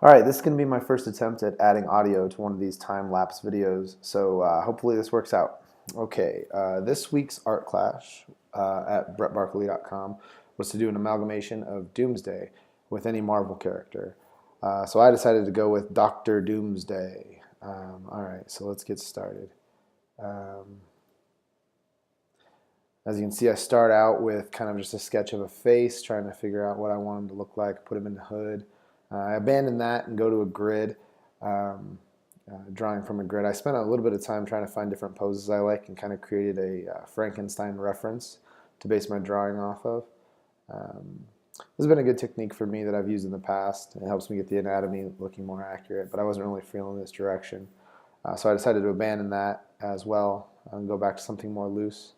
Alright, this is going to be my first attempt at adding audio to one of these time-lapse videos, so hopefully this works out. Okay, this week's art class at brettbarkley.com was to do an amalgamation of Doomsday with any Marvel character. So I decided to go with Dr. Doomsday. Alright, so let's get started. As you can see, I start out with kind of just a sketch of a face, trying to figure out what I want him to look like, put him in the hood. I abandon that and go to a grid, drawing from a grid. I spent a little bit of time trying to find different poses I like and kind of created a Frankenstein reference to base my drawing off of. This has been a good technique for me that I've used in the past. It helps me get the anatomy looking more accurate, but I wasn't really feeling this direction. So I decided to abandon that as well and go back to something more loose.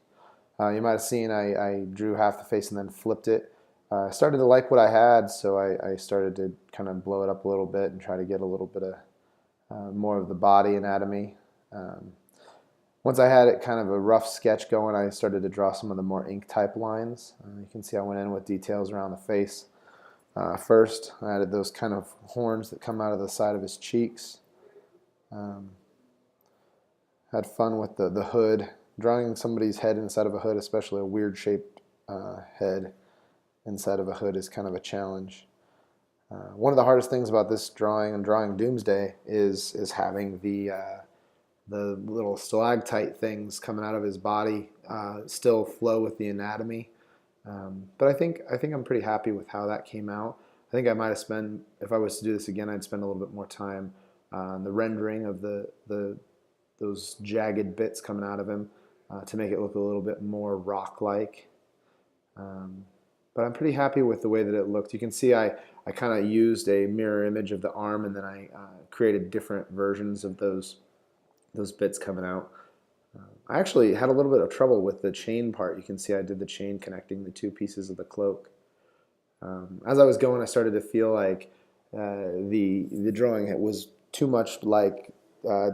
You might have seen I drew half the face and then flipped it. I started to like what I had, so I started to kind of blow it up a little bit and try to get a little bit of more of the body anatomy. Once I had it kind of a rough sketch going, I started to draw some of the more ink type lines. You can see I went in with details around the face. First, I added those kind of horns that come out of the side of his cheeks. Had fun with the hood. Drawing somebody's head inside of a hood, especially a weird shaped head inside of a hood, is kind of a challenge. One of the hardest things about this drawing and drawing Doomsday is having the little stalactite things coming out of his body still flow with the anatomy. But I think I'm pretty happy with how that came out. I think I might have spent, if I was to do this again, I'd spend a little bit more time on the rendering of those jagged bits coming out of him to make it look a little bit more rock-like. But I'm pretty happy with the way that it looked. You can see I kind of used a mirror image of the arm, and then I created different versions of those bits coming out. I actually had a little bit of trouble with the chain part. You can see I did the chain connecting the two pieces of the cloak. As I was going, I started to feel like the drawing was too much like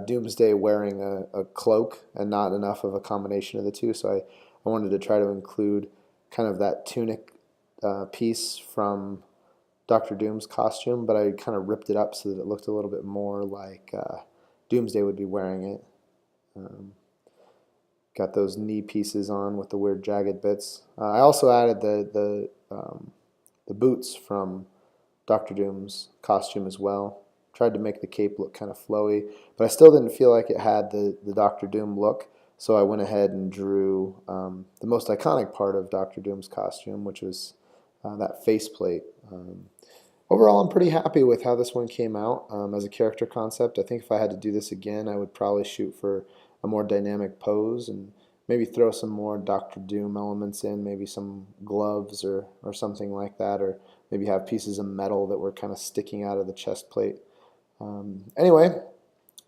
Doomsday wearing a cloak and not enough of a combination of the two, so I wanted to try to include kind of that tunic piece from Dr. Doom's costume, but I kind of ripped it up so that it looked a little bit more like Doomsday would be wearing it. Got those knee pieces on with the weird jagged bits. I also added the boots from Dr. Doom's costume as well. Tried to make the cape look kind of flowy, but I still didn't feel like it had the Dr. Doom look, so I went ahead and drew the most iconic part of Dr. Doom's costume, which was that faceplate. Overall, I'm pretty happy with how this one came out as a character concept. I think if I had to do this again, I would probably shoot for a more dynamic pose and maybe throw some more Dr. Doom elements in, maybe some gloves or something like that, or maybe have pieces of metal that were kind of sticking out of the chest plate. Anyway,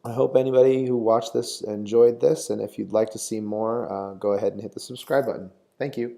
I hope anybody who watched this enjoyed this, and if you'd like to see more, go ahead and hit the subscribe button. Thank you.